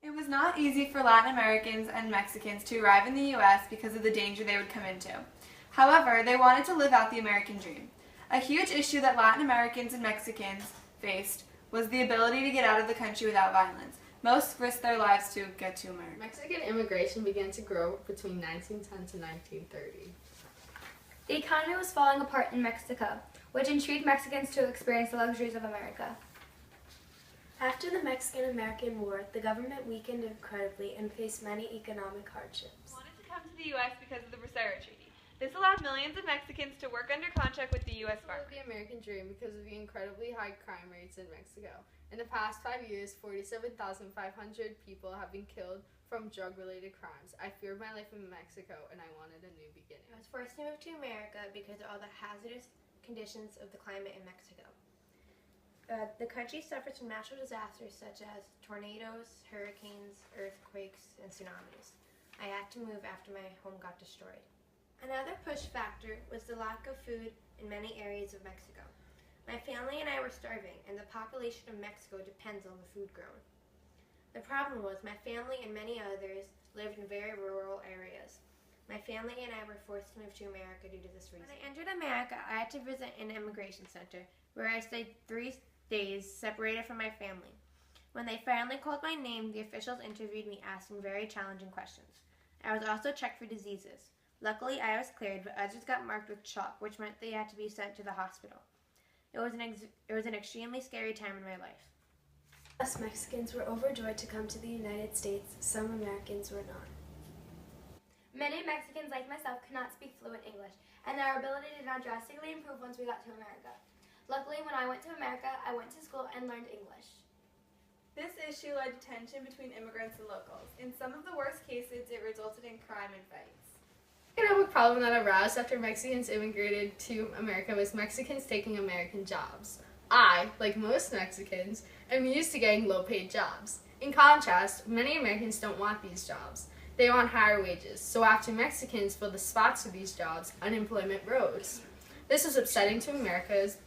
It was not easy for Latin Americans and Mexicans to arrive in the U.S. because of the danger they would come into. However, they wanted to live out the American dream. A huge issue that Latin Americans and Mexicans faced was the ability to get out of the country without violence. Most risked their lives to get to America. Mexican immigration began to grow between 1910 to 1930. The economy was falling apart in Mexico, which intrigued Mexicans to experience the luxuries of America. After the Mexican-American War, the government weakened incredibly and faced many economic hardships. Wanted to come to the U.S. because of the Bracero Treaty. This allowed millions of Mexicans to work under contract with the U.S. farmers. The American dream because of the incredibly high crime rates in Mexico. In the past 5 years, 47,500 people have been killed from drug-related crimes. I feared my life in Mexico and I wanted a new beginning. I was forced to move to America because of all the hazardous conditions of the climate in Mexico. The country suffers from natural disasters such as tornadoes, hurricanes, earthquakes, and tsunamis. I had to move after my home got destroyed. Another push factor was the lack of food in many areas of Mexico. My family and I were starving, and the population of Mexico depends on the food grown. The problem was my family and many others lived in very rural areas. My family and I were forced to move to America due to this reason. When I entered America, I had to visit an immigration center where I stayed 3 days separated from my family. When they finally called my name, the officials interviewed me, asking very challenging questions. I was also checked for diseases. Luckily, I was cleared, but others got marked with chalk, which meant they had to be sent to the hospital. It was an extremely scary time in my life. Us Mexicans were overjoyed to come to the United States. Some Americans were not. Many Mexicans, like myself, could not speak fluent English, and our ability did not drastically improve once we got to America. Luckily, when I went to America, I went to school and learned English. This issue led to tension between immigrants and locals. In some of the worst cases, it resulted in crime and fights. The economic problem that arose after Mexicans immigrated to America was Mexicans taking American jobs. I, like most Mexicans, am used to getting low-paid jobs. In contrast, many Americans don't want these jobs. They want higher wages, so after Mexicans filled the spots for these jobs, unemployment rose. This was upsetting to Americans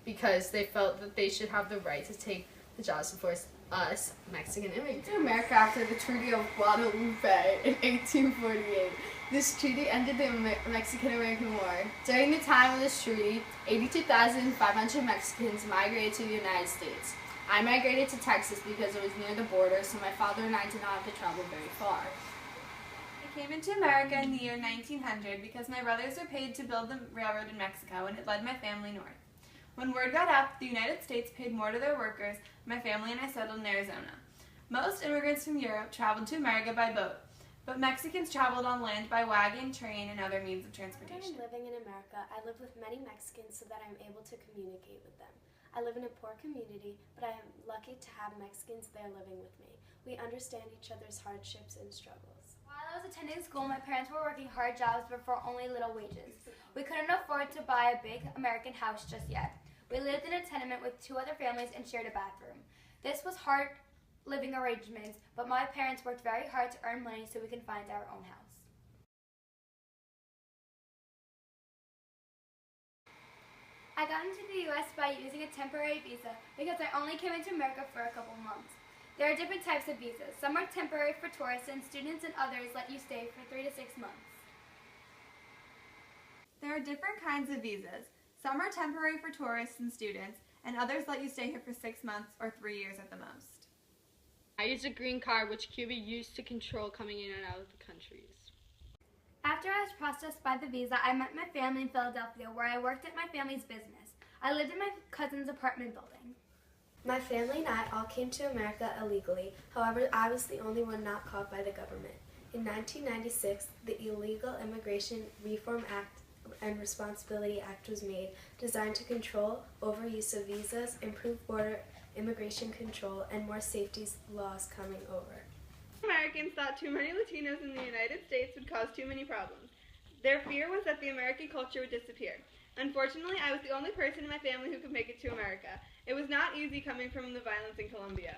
because they felt that they should have the right to take the jobs before us Mexican immigrants. To America after the Treaty of Guadalupe in 1848. This treaty ended the Mexican-American War. During the time of this treaty, 82,500 Mexicans migrated to the United States. I migrated to Texas because it was near the border, so my father and I did not have to travel very far. I came into America in the year 1900 because my brothers were paid to build the railroad in Mexico, and it led my family north. When word got out the United States paid more to their workers, my family and I settled in Arizona. Most immigrants from Europe traveled to America by boat, but Mexicans traveled on land by wagon, train, and other means of transportation. When I'm living in America, I live with many Mexicans so that I'm able to communicate with them. I live in a poor community, but I am lucky to have Mexicans there living with me. We understand each other's hardships and struggles. While I was attending school, my parents were working hard jobs but for only little wages. We couldn't afford to buy a big American house just yet. We lived in a tenement with 2 other families and shared a bathroom. This was hard living arrangements, but my parents worked very hard to earn money so we can find our own house. I got into the U.S. by using a temporary visa because I only came into America for a couple months. There are different types of visas. Some are temporary for tourists and students, and others let you stay for 3 to 6 months. There are different kinds of visas. Some are temporary for tourists and students, and others let you stay here for 6 months or 3 years at the most. I used a green card which Cuba used to control coming in and out of the countries. After I was processed by the visa, I met my family in Philadelphia, where I worked at my family's business. I lived in my cousin's apartment building. My family and I all came to America illegally. However, I was the only one not caught by the government. In 1996, the Illegal Immigration Reform Act and Responsibility Act was made, designed to control overuse of visas, improve border immigration control, and more safety laws coming over. Americans thought too many Latinos in the United States would cause too many problems. Their fear was that the American culture would disappear. Unfortunately, I was the only person in my family who could make it to America. It was not easy coming from the violence in Colombia.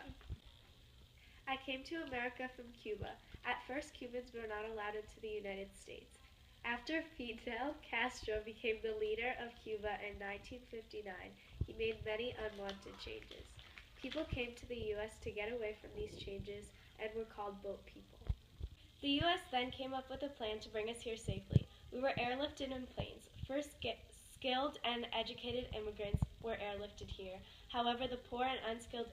I came to America from Cuba. At first, Cubans were not allowed into the United States. After Fidel Castro became the leader of Cuba in 1959, he made many unwanted changes. People came to the U.S. to get away from these changes, and were called boat people. The U.S. then came up with a plan to bring us here safely. We were airlifted in planes. First, skilled and educated immigrants were airlifted here. However, the poor and unskilled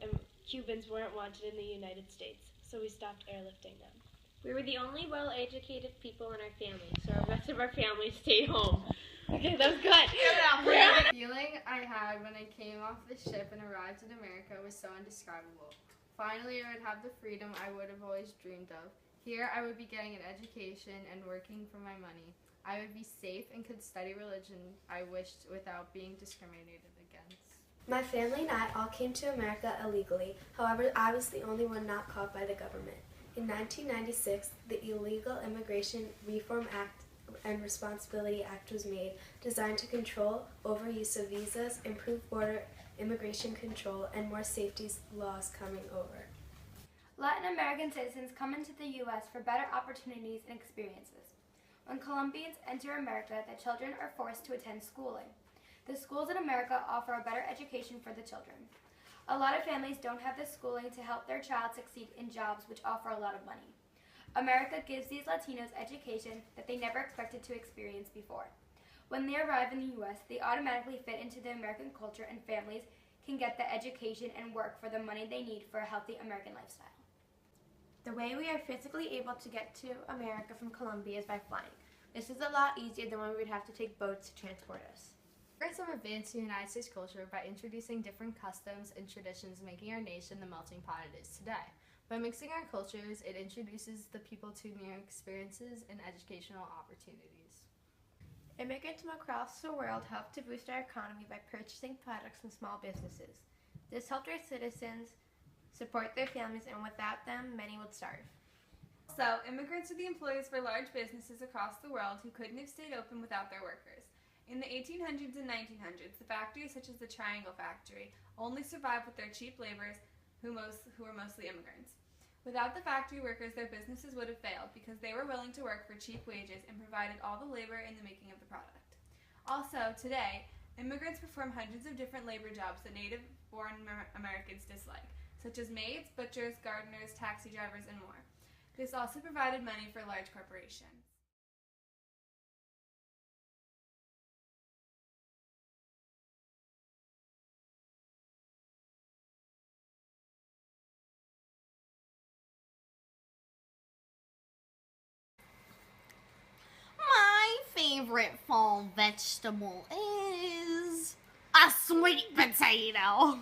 Cubans weren't wanted in the United States, so we stopped airlifting them. We were the only well-educated people in our family, so the rest of our family stayed home. Okay, that was good. The feeling I had when I came off the ship and arrived in America was so indescribable. Finally, I would have the freedom I would have always dreamed of. Here, I would be getting an education and working for my money. I would be safe and could study religion I wished without being discriminated against. My family and I all came to America illegally. However, I was the only one not caught by the government. In 1996, the Illegal Immigration Reform Act and Responsibility Act was made, designed to control overuse of visas, improve border immigration control, and more safety laws coming over. Latin American citizens come into the U.S. for better opportunities and experiences. When Colombians enter America, the children are forced to attend schooling. The schools in America offer a better education for the children. A lot of families don't have the schooling to help their child succeed in jobs which offer a lot of money. America gives these Latinos education that they never expected to experience before. When they arrive in the U.S., they automatically fit into the American culture, and families can get the education and work for the money they need for a healthy American lifestyle. The way we are physically able to get to America from Colombia is by flying. This is a lot easier than when we would have to take boats to transport us. Immigrants have advanced the United States culture by introducing different customs and traditions, making our nation the melting pot it is today. By mixing our cultures, it introduces the people to new experiences and educational opportunities. Immigrants from across the world helped to boost our economy by purchasing products from small businesses. This helped our citizens support their families, and without them, many would starve. So, immigrants are the employees for large businesses across the world who couldn't have stayed open without their workers. In the 1800s and 1900s, the factories such as the Triangle Factory only survived with their cheap laborers who were mostly immigrants. Without the factory workers, their businesses would have failed because they were willing to work for cheap wages and provided all the labor in the making of the product. Also, today, immigrants perform hundreds of different labor jobs that native-born Americans dislike, such as maids, butchers, gardeners, taxi drivers, and more. This also provided money for large corporations. My favorite fall vegetable is a sweet potato.